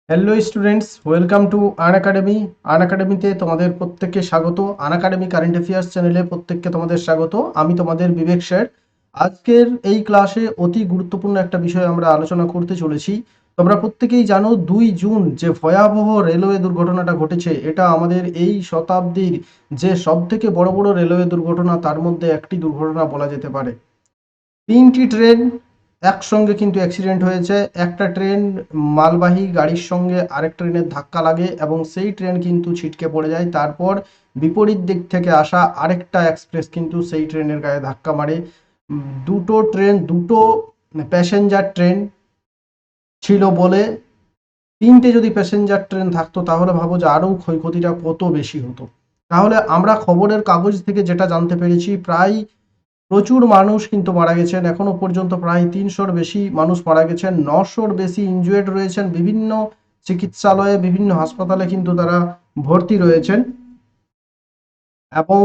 Hello students, welcome to Unacademy. আনএকাডেমিতে তোমাদের প্রত্যেককে স্বাগত। আনএকাডেমি কারেন্ট অ্যাফেয়ার্স চ্যানেলে প্রত্যেককে তোমাদের স্বাগত। আমি তোমাদের বিবেক স্যার। আজকের এই ক্লাসে অতি গুরুত্বপূর্ণ একটা বিষয় আমরা আলোচনা করতে চলেছি। তোমরা প্রত্যেকেই জানো 2 জুন যে ভয়াবহ রেলওয়ে দুর্ঘটনাটা ঘটেছে, এটা আমাদের এই শতাব্দীর যে সবথেকে বড় বড় রেলওয়ে দুর্ঘটনা তার মধ্যে একটি দুর্ঘটনা বলা যেতে পারে। 3টি ট্রেন একসঙ্গে কিন্তু অ্যাক্সিডেন্ট হয়েছে। একটা ট্রেন মালবাহী গাড়ির সঙ্গে আরেক ট্রেনের ধাক্কা লাগে এবং সেই ট্রেন কিন্তু ছিটকে পড়ে যায়। তারপর বিপরীত দিক থেকে আসা আরেকটা এক্সপ্রেস কিন্তু সেই ট্রেনের গায়ে ধাক্কা মারে। দুটো প্যাসেঞ্জার ট্রেন ছিল বলে, 3টে যদি প্যাসেঞ্জার ট্রেন থাকতো তাহলে ভাবো যে আরও ক্ষয়ক্ষতিটা কত বেশি হতো। তাহলে আমরা খবরের কাগজ থেকে যেটা জানতে পেরেছি, প্রায় প্রচুর মানুষ কিন্তু মারা গেছেন। এখনো পর্যন্ত প্রায় 300-র বেশি মানুষ মারা গেছেন, 900-র বেশি ইনজুয়েড রয়েছেন। বিভিন্ন চিকিৎসালয়ে, বিভিন্ন হাসপাতালে কিন্তু তারা ভর্তি রয়েছেন। এবং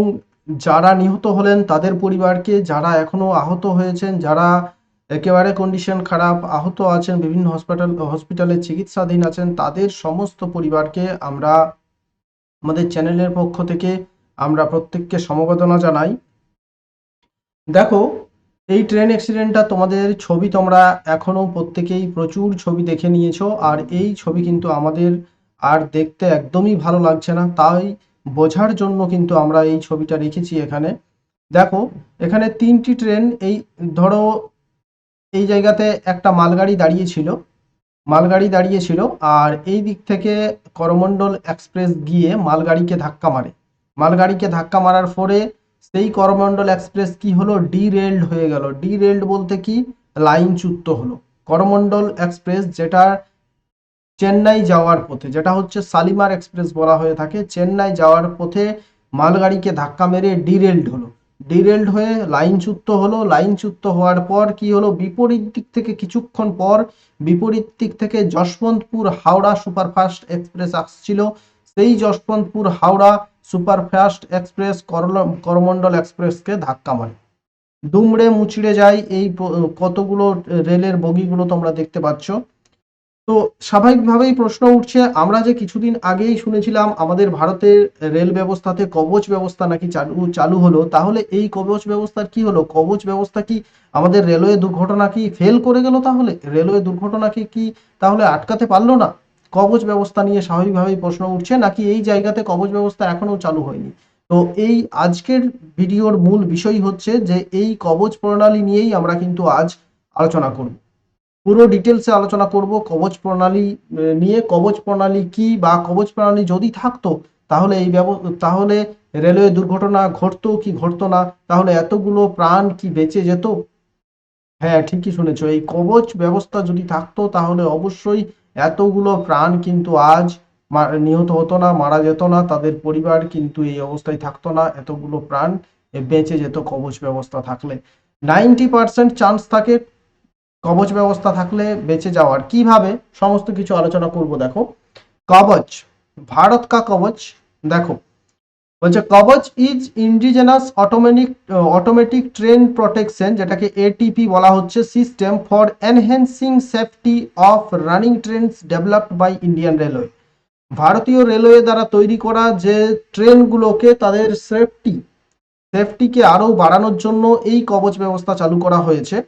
যারা নিহত হলেন তাদের পরিবারকে, যারা এখনো আহত হয়েছেন, যারা একেবারে কন্ডিশন খারাপ আহত আছেন, বিভিন্ন হসপিটালে চিকিৎসাধীন আছেন, তাদের সমস্ত পরিবারকে আমরা আমাদের চ্যানেলের পক্ষ থেকে আমরা প্রত্যেককে সমবেদনা জানাই। দেখো, এই ট্রেন অ্যাক্সিডেন্টটা তোমাদের ছবি তোমরা এখনো প্রত্যেকেই প্রচুর ছবি দেখে নিয়েছো, আর এই ছবি কিন্তু আমাদের আর দেখতে একদমই ভালো লাগছে না। তাই বোঝার জন্য কিন্তু আমরা এই ছবিটা রেখেছি এখানে। দেখো, এখানে 3টি ট্রেন, এই ধরো এই জায়গাতে একটা মালগাড়ি দাঁড়িয়েছিল আর এই দিক থেকে করমণ্ডল এক্সপ্রেস গিয়ে মালগাড়িকে ধাক্কা মারার পরে সেই করমণ্ডল এক্সপ্রেস কি হলো, ডিরেলড হয়ে গেল। ডিরেলড বলতে কি, লাইনচ্যুত হলো। করমণ্ডল এক্সপ্রেস যেটা চেন্নাই যাওয়ার পথে, যেটা হচ্ছে শালিমার এক্সপ্রেস বলা হয়ে থাকে, চেন্নাই যাওয়ার পথে মালগাড়িকে ধাক্কা মেরে ডিরেলড হয়ে লাইনচ্যুত হলো। লাইনচ্যুত হওয়ার পর কি হলো, বিপরীত দিক থেকে কিছুক্ষণ পর বিপরীত দিক থেকে যশবন্তপুর হাওড়া সুপারফাস্ট এক্সপ্রেস আসছিল। সেই যশবন্তপুর হাওড়া সুপারফাস্ট এক্সপ্রেস করমণ্ডল এক্সপ্রেসকে ধাক্কা মারে, দুমড়ে মুচড়ে যায়। এই কতগুলো রেলের বগিগুলো তোমরা দেখতে পাচ্ছ। তো স্বাভাবিকভাবেই প্রশ্ন উঠছে, আমরা যে কিছুদিন আগেই শুনেছিলাম আমাদের ভারতের রেল ব্যবস্থাতে কবচ ব্যবস্থা নাকি চালু হলো, তাহলে এই কবচ ব্যবস্থার কি হলো? কবচ ব্যবস্থা কি আমাদের রেলওয়ে দুর্ঘটনা কি ফেল করে গেল? তাহলে রেলওয়ে দুর্ঘটনাকে কি তাহলে আটকাতে পারলো না? কবচ ব্যবস্থা নিয়ে স্বাভাবিকভাবেই প্রশ্ন উঠছে, নাকি এই জায়গাতে কবচ ব্যবস্থা এখনো চালু হয়নি? তো এই আজকের ভিডিওর মূল বিষয় হচ্ছে যে এই কবচ প্রণালী নিয়েই আমরা কিন্তু আজ আলোচনা করব। পুরো ডিটেলসে আলোচনা করব কবচ প্রণালী নিয়ে। কবচ প্রণালী কি, বা কবচ প্রণালী যদি থাকতো তাহলে তাহলে রেলওয়ে দুর্ঘটনা ঘটতো কি ঘটতো না, তাহলে এতগুলো প্রাণ কি বেঁচে যেত? হ্যাঁ, ঠিকই শুনেছো, এই কবচ ব্যবস্থা যদি থাকতো তাহলে অবশ্যই এতগুলো প্রাণ কিন্তু আজ নিহত হতো না, মারা যেত না, তাদের পরিবার কিন্তু এই অবস্থায় থাকতো না, এতগুলো প্রাণ বেঁচে যেত কবচ ব্যবস্থা থাকলে। 90% চান্স থাকে কবচ ব্যবস্থা থাকলে বেঁচে যাওয়ার। কিভাবে, সমস্ত কিছু আলোচনা করব। দেখো, কবচ, ভারত কা কবচ। দেখো, বলছে Kavach is indigenous automatic train protection, যেটাকে এটিপি বলা হচ্ছে, system for enhancing safety of running trains developed by Indian railway. ভারতীয় রেলওয়ে দ্বারা তৈরি করা যে ট্রেনগুলোকে তাদের সেফটিকে আরো বাড়ানোর জন্য এই কবচ ব্যবস্থা চালু করা হয়েছে।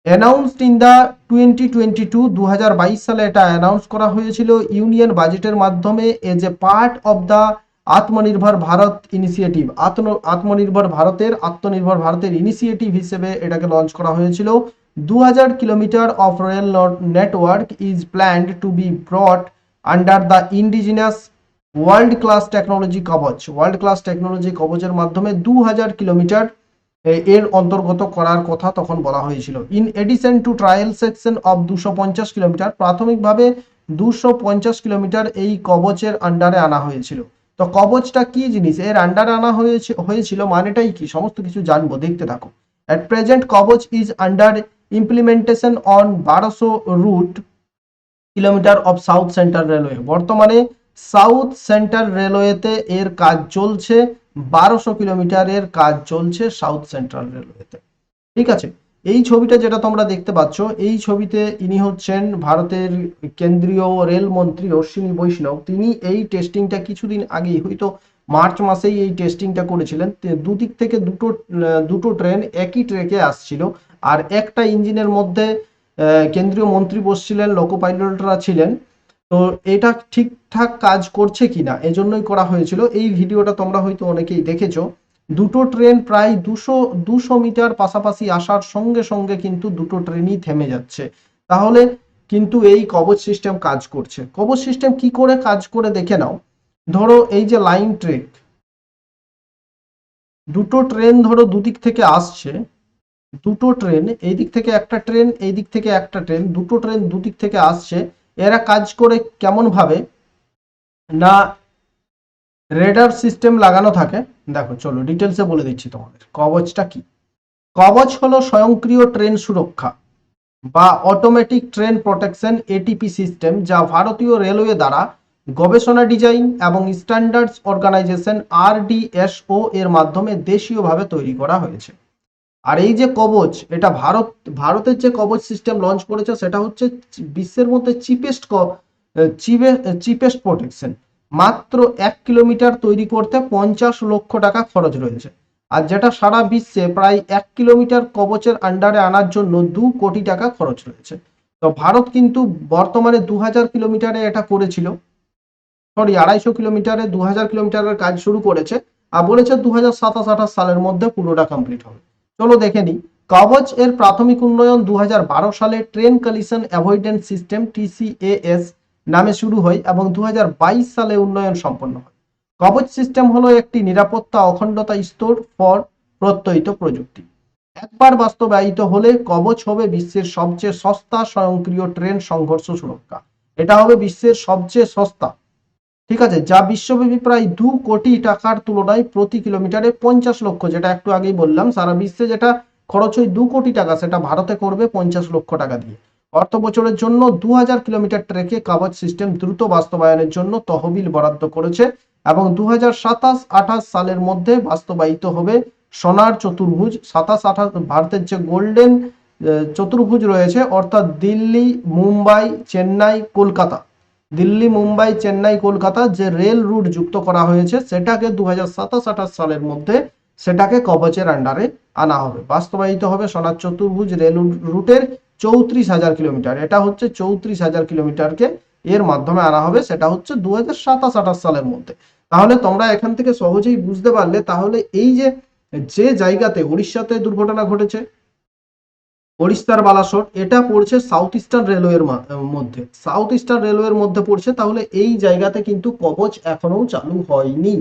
অ্যানাউন্সড ইন দ্য 2022 সালে এটা অ্যানাউন্স করা হয়েছিল ইউনিয়ন বাজেটের মাধ্যমে as a part of the আত্মনির্ভর ভারত ইনিশিয়েটিভ। আত্মনির্ভর ভারতের ইনিশিয়েটিভ হিসেবে এটাকে লঞ্চ করা হয়েছিল। 2000 kilometre of rail network is planned to be brought under the indigenous world class technology কবচের মাধ্যমে 2000 কিলোমিটার এর অন্তর্গত করার কথা তখন বলা হয়েছিল। In addition to trial section of 250 kilometre, প্রাথমিকভাবে 250 কিলোমিটার এই কবচের আন্ডারে আনা হয়েছিল। তো কবচটা কি জিনিস, এর আন্ডারে আনা হয়েছিল মানেটাই কি, সমস্ত কিছু জানবো, দেখতে থাকো। At present Kavach is under implementation on 1200 route kilometre of South Central railway. বর্তমানে সাউথ সেন্ট্রাল রেলওয়েতে এর কাজ চলছে, 1200 কিলোমিটারের কাজ চলছে সাউথ সেন্ট্রাল রেলওয়েতে। ঠিক আছে, এই ছবিটা যেটা তোমরা দেখতে পাচ্ছ, এই ছবিতে ইনি হচ্ছেন ভারতের কেন্দ্রীয় রেল মন্ত্রী অশ্বিনী বৈষ্ণব। তিনি এই টেস্টিংটা কিছুদিন আগেই, হয়তো মার্চ মাসেই এই টেস্টিংটা করেছিলেন। দুদিক থেকে দুটো ট্রেন একই ট্র্যাকে আসছিল, আর একটা ইঞ্জিনের মধ্যে কেন্দ্রীয় মন্ত্রী বসছিলেন, লোকো পাইলটরা ছিলেন। তো এটা ঠিকঠাক কাজ করছে কিনা এজন্যই করা হয়েছিল। এই ভিডিওটা তোমরা হয়তো অনেকেই দেখেছো। দুটো ট্রেন প্রায় 200 মিটার পাশাপাশি আসার সঙ্গে সঙ্গে কিন্তু দুটো ট্রেনই থেমে যাচ্ছে। তাহলে কিন্তু এই কবচ সিস্টেম কাজ করছে। কবচ সিস্টেম কি করে কাজ করে দেখে নাও। ধরো এই যে লাইন ট্রেক, দুটো ট্রেন ধরো দুদিক থেকে আসছে, দুটো ট্রেন, এই দিক থেকে একটা ট্রেন, এই দিক থেকে একটা ট্রেন, দুটো ট্রেন দুদিক থেকে আসছে। এরা কাজ করে কেমন ভাবে না, রেডার সিস্টেম লাগানো থাকে। দেখো চলো ডিটেলসে বলে দিচ্ছি তোমাদের কবচটা কি। কবচ হলো স্বয়ংক্রিয় ট্রেন সুরক্ষা বা automatic train protection ATP system, যা ভারতীয় রেলওয়ে দ্বারা গবেষণা, ডিজাইন এবং স্ট্যান্ডার্ডস অর্গানাইজেশন আরডিএসও এর মাধ্যমে দেশীয়ভাবে তৈরি করা হয়েছে। আর এই যে কবচ, এটা ভারতের যে কবচ সিস্টেম লঞ্চ করেছে সেটা হচ্ছে বিশ্বের মধ্যে চিপেস্ট প্রোটেকশন। মাত্র 1 কিলোমিটার তৈরি করতে 50 লক্ষ টাকা খরচ রয়েছে। আর যেটা সারা বিশ্বে প্রায় 1 কিলোমিটার কবচের আন্ডারে আনার জন্য 2 কোটি টাকা খরচ রয়েছে। তো ভারত কিন্তু বর্তমানে 2000 কিলোমিটারে এটা করেছিল, সরি 250 কিলোমিটারে, 2000 কিলোমিটারের কাজ শুরু করেছে আর বলেছে 2027-28 সালের মধ্যে পুরোটা কমপ্লিট হবে। চলো দেখে নিই। কবচ এর প্রাথমিক উন্নয়ন 2012 সালে ট্রেন কলিশন অ্যাভয়েডেন্স সিস্টেম টিসিএএস নামে শুরু হয় এবং 2022 সালে উন্নয়ন সম্পন্ন হয়। কবচ সিস্টেম হলো একটি নিরাপত্তা অখণ্ডতা স্তর ফর প্রত্যয়িত প্রযুক্তি। একবার বাস্তবায়িত হলে কবচ হবে বিশ্বের সবচেয়ে সস্তা স্বয়ংক্রিয় ট্রেন সংঘর্ষ সুরক্ষা। এটা হবে বিশ্বের সবচেয়ে সস্তা, ঠিক আছে, যা বিশ্বব্যাপী প্রায় 2 কোটি টাকার তুলনায় প্রতি কিলোমিটারে 50 লক্ষ, যেটা একটু আগেই বললাম, সারা বিশ্বে যেটা খরচ হয় 2 কোটি টাকা, সেটা ভারতে করবে 50 লক্ষ টাকা দিয়ে। অর্থ বছরের জন্য 2000 কিলোমিটার ট্রেকে কবচ সিস্টেম দ্রুত বাস্তবায়নের জন্য তহবিল বরাদ্দ করেছে এবং 2027-28 সালের মধ্যে বাস্তবায়িত হবে সোনার চতুর্ভুজ। 27-28 ভারতের যে গোল্ডেন চতুর্ভুজ রয়েছে, অর্থাৎ দিল্লি, মুম্বাই, চেন্নাই, কলকাতা, দিল্লি, মুম্বাই, চেন্নাই, কলকাতা যে রেল রুট যুক্ত করা হয়েছে সেটাকে 2027-28 সালের মধ্যে সেটাকে কবচের আন্ডারে আনা হবে। বাস্তবায়িত হবে সোনার চতুর্ভুজ রেল রুটের 34,000 কিলোমিটার। এটা হচ্ছে 34,000 কিলোমিটারকে এর মাধ্যমে আনা হবে, সেটা হচ্ছে 2027-28 সালের মধ্যে। তাহলে তোমরা এখান থেকে সহজেই বুঝতে পারলে, তাহলে এই যে যে জায়গাতে উড়িষ্যাতে দুর্ঘটনা ঘটেছে, ওড়িশার বালাসোর, এটা পড়ছে সাউথ ইস্টার্ন রেলওয়ের মধ্যে, সাউথ ইস্টার্ন রেলওয়ের মধ্যে পড়ছে। তাহলে এই জায়গাতে কিন্তু কবচ এখনো চালু হয়নি,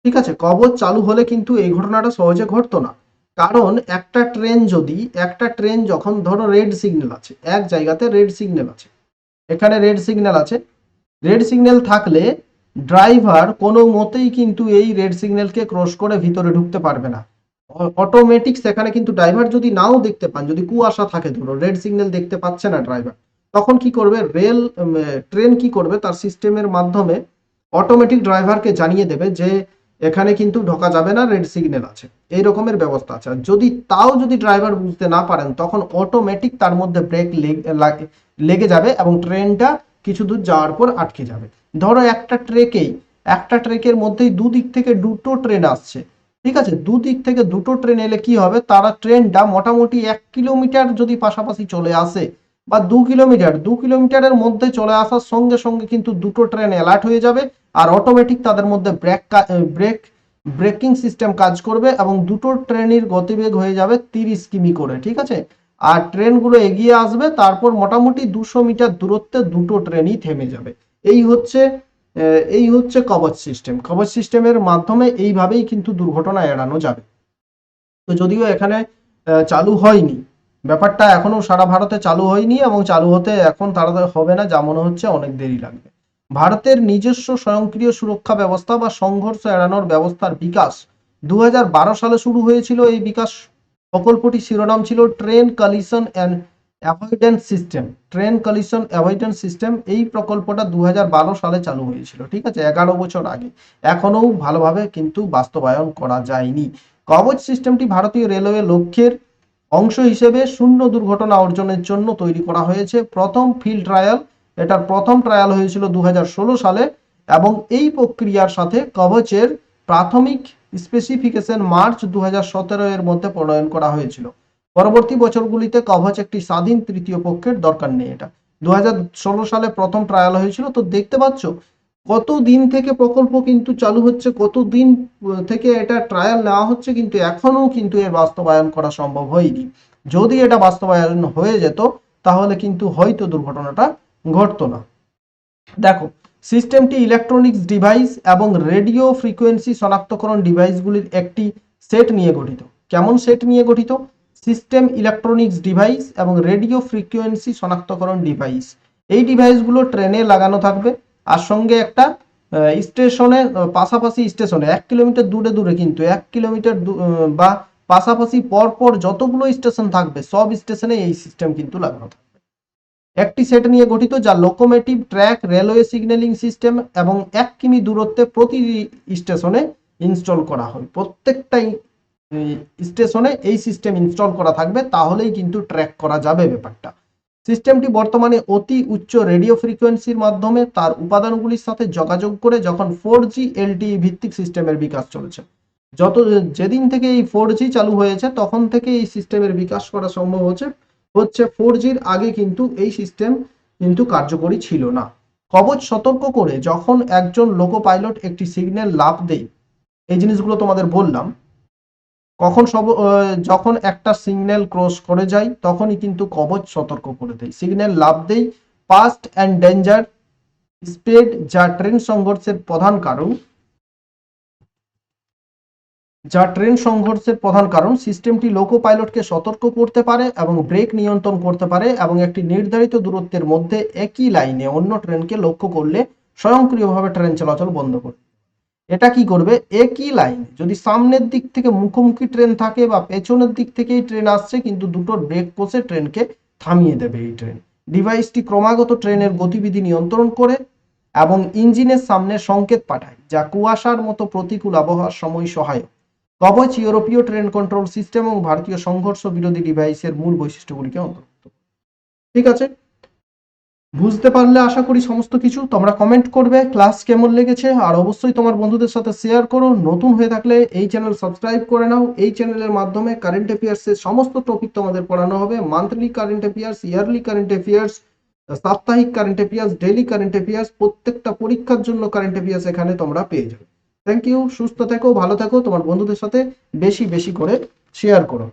ঠিক আছে। কবচ চালু হলে কিন্তু এই ঘটনাটা সহজে ঘটতো না। কারণ একটা ট্রেন যখন ধরো রেড সিগন্যাল আছে, এক জায়গাতে রেড সিগন্যাল আছে, এখানে রেড সিগন্যাল আছে, রেড সিগন্যাল থাকলে ড্রাইভার কোনো মতেই কিন্তু এই রেড সিগন্যালকে ক্রস করে ভিতরে ঢুকতে পারবে না। অটোমেটিক সেখানে কিন্তু ড্রাইভার যদি নাও দেখতে পান, যদি কুয়াশা থাকে, ধরো রেড সিগন্যাল দেখতে পাচ্ছে না ড্রাইভার, তখন কি করবে ট্রেন কি করবে, তার সিস্টেমের মাধ্যমে অটোমেটিক ড্রাইভারকে জানিয়ে দেবে যে এখানে কিন্তু ঢোকা যাবে না, রেড সিগন্যাল আছে, এই রকমের ব্যবস্থা আছে। আর যদি ড্রাইভার বুঝতে না পারেন, তখন অটোমেটিক তার মধ্যে ব্রেক লেগে যাবে এবং ট্রেনটা কিছু দূর যাওয়ার পর আটকে যাবে। ধরো একটা ট্রেকের মধ্যেই দুদিক থেকে দুটো ট্রেন আসছে, ঠিক আছে, দুদিক থেকে দুটো ট্রেন এলে কি হবে, তারা ট্রেনটা মোটামুটি 1 কিলোমিটার যদি পাশাপাশি চলে আসে বা 2 কিলোমিটারের মধ্যে চলে আসার সঙ্গে সঙ্গে কিন্তু দুটো ট্রেন অ্যালার্ট হয়ে যাবে আর অটোমেটিক তাদের মধ্যে ব্রেকিং সিস্টেম কাজ করবে এবং দুটো ট্রেনের গতিবেগ হয়ে যাবে 30 কিমি করে, ঠিক আছে। আর ট্রেনগুলো এগিয়ে আসবে, তারপর মোটামুটি 200 মিটার দূরত্বে দুটো ট্রেনই থেমে যাবে। এই হচ্ছে কবচ সিস্টেম। কবচ সিস্টেমের মাধ্যমে এইভাবেই কিন্তু দুর্ঘটনা এড়ানো যাবে। তো যদিও এখানে চালু হয়নি, ব্যাপারটা এখনো সারা ভারতে চালু হয়নি এবং চালু হতে এখন তাড়াতাড়ি হবে না, যা মনে হচ্ছে অনেক দেরি লাগবে। ভারতের নিজস্ব স্বয়ংক্রিয় সুরক্ষা ব্যবস্থা বা সংঘর্ষ এড়ানোর ব্যবস্থার বিকাশ 2012 সালে শুরু হয়েছিল। এই বিকাশ প্রকল্পটি শিরোনাম ছিল train collision and avoidance system. Train collision avoidance system, এই প্রকল্পটা 2012 সালে চালু হয়েছিল, ঠিক আছে, 11 বছর আগে। এখনো ভালোভাবে কিন্তু বাস্তবায়ন করা যায়নি। কবচ সিস্টেমটি ভারতীয় রেলওয়ে লক্ষ্যের অংশ হিসেবে শূন্য দুর্ঘটনা অর্জনের জন্য তৈরি করা হয়েছে প্রথম ফিল্ড ট্রায়াল। এটার প্রথম ট্রায়াল হয়েছিল 2016 সালে এবং এই প্রক্রিয়ার সাথে কবচের প্রাথমিক স্পেসিফিকেশন মার্চ 2017 এর মধ্যে প্রণয়ন করা হয়েছিল। পরবর্তী বছরগুলিতে কবচ একটি স্বাধীন তৃতীয় পক্ষের দরকার নেই। এটা 2016 সালে প্রথম ট্রায়াল হয়েছিল। তো দেখতে পাচ্ছ কত দিন থেকে প্রকল্প কিন্তু চালু হচ্ছে, কত দিন থেকে এটা ট্রায়াল নেওয়া হচ্ছে, কিন্তু এখনো কিন্তু এর বাস্তবায়ন করা সম্ভব হয়নি। যদি এটা বাস্তবায়ন হয়ে যেত তাহলে কিন্তু হয়তো দুর্ঘটনাটা ঘটতো না। দেখো, সিস্টেমটি ইলেকট্রনিক্স ডিভাইস এবং রেডিও ফ্রিকোয়েন্সি শনাক্তকরণ ডিভাইসগুলির একটি সেট নিয়ে গঠিত। কেমন সেট নিয়ে গঠিত? সিস্টেম ইলেকট্রনিক্স ডিভাইস এবং রেডিও ফ্রিকোয়েন্সি শনাক্তকরণ ডিভাইস। এই ডিভাইসগুলো ট্রেনে লাগানো থাকবে আর সঙ্গে একটা স্টেশনে, পাশাপাশি স্টেশনে 1 কিলোমিটার দূরে দূরে, কিন্তু 1 কিলোমিটার বা পাশাপাশি পরপর যতগুলো স্টেশন থাকবে সব স্টেশনে এই সিস্টেম কিন্তু লাগানো থাকবে। একটি সেট নিয়ে গঠিত যা locomotive, track, railway signalling system এবং 1 কিমি দূরত্বে প্রতি স্টেশনে ইনস্টল করা হয়। প্রত্যেকটাই স্টেশনে এই সিস্টেম ইনস্টল করা থাকবে, তাহলেই কিন্তু ট্র্যাক করা যাবে ব্যাপারটা। সিস্টেমটি বর্তমানে অতি উচ্চ রেডিও ফ্রিকোয়েন্সির মাধ্যমে তার উপাদানগুলির সাথে যোগাযোগ করে যখন 4G LTE ভিত্তিক সিস্টেমের বিকাশ চলেছে। যেদিন থেকে এই 4G চালু হয়েছে তখন থেকে এই সিস্টেমের বিকাশ করা সম্ভব হচ্ছে। 4Gর আগে কিন্তু এই সিস্টেম কিন্তু কার্যকরী ছিল না। কবচ সতর্ক করে যখন একজন লোকো পাইলট একটি সিগন্যাল লাভ দেয়, এই জিনিসগুলো তোমাদের বললাম, যখন একটা সিগন্যাল ক্রস করে যায় তখনই কিন্তু কবচ সতর্ক করে দেয়। সিগন্যাল লাভ দেয় পাস্ট অ্যান্ড ডেঞ্জার স্প্রেড, যা ট্রেন সংঘর্ষের প্রধান কারণ। সিস্টেমটি লোকো পাইলটকে সতর্ক করতে পারে এবং ব্রেক নিয়ন্ত্রণ করতে পারে এবং একটি নির্ধারিত দূরত্বের মধ্যে একই লাইনে অন্য ট্রেনকে লক্ষ্য করলে স্বয়ংক্রিয়ভাবে ট্রেন চলাচল বন্ধ করবে। এটা কি করবে? একই লাইনে যদি সামনের দিক থেকে মুখোমুখি ট্রেন থাকে বা পেছনের দিক থেকেই ট্রেন আসছে, কিন্তু দুটোর ব্রেক কষে ট্রেনকে থামিয়ে দেবে এই ট্রেন। ডিভাইসটি ক্রমাগত ট্রেনের গতিবিধি নিয়ন্ত্রণ করে এবং ইঞ্জিনের সামনে সংকেত পাঠায়, যা কুয়াশার মতো প্রতিকূল আবহাওয়ার সময় সহায়ক। কবচ ইউরোপীয় ট্রেন কন্ট্রোল সিস্টেম এবং ভারতীয় সংঘর্ষ বিরোধী ডিভাইসের মূল বৈশিষ্ট্যগুলিকে অন্তর্ভুক্ত। ঠিক আছে, বুঝতে পারলে আশা করি সমস্ত কিছু। তোমরা কমেন্ট করবে ক্লাস কেমন লেগেছে, আর অবশ্যই তোমার বন্ধুদের সাথে শেয়ার করো। নতুন হয়ে থাকলে এই চ্যানেল সাবস্ক্রাইব করে নাও। এই চ্যানেলের মাধ্যমে কারেন্ট অ্যাফেয়ার্সের সমস্ত টপিক তোমাদের পড়ানো হবে। Monthly current affairs, yearly current affairs, সাপ্তাহিক current affairs, daily current affairs, প্রত্যেকটা পরীক্ষার জন্য কারেন্ট অ্যাফেয়ার্স এখানে তোমরা পেয়ে যাবে। থ্যাংক ইউ, সুস্থ থেকো, ভালো থেকো, তোমার বন্ধুদের সাথে বেশি বেশি করে শেয়ার করো।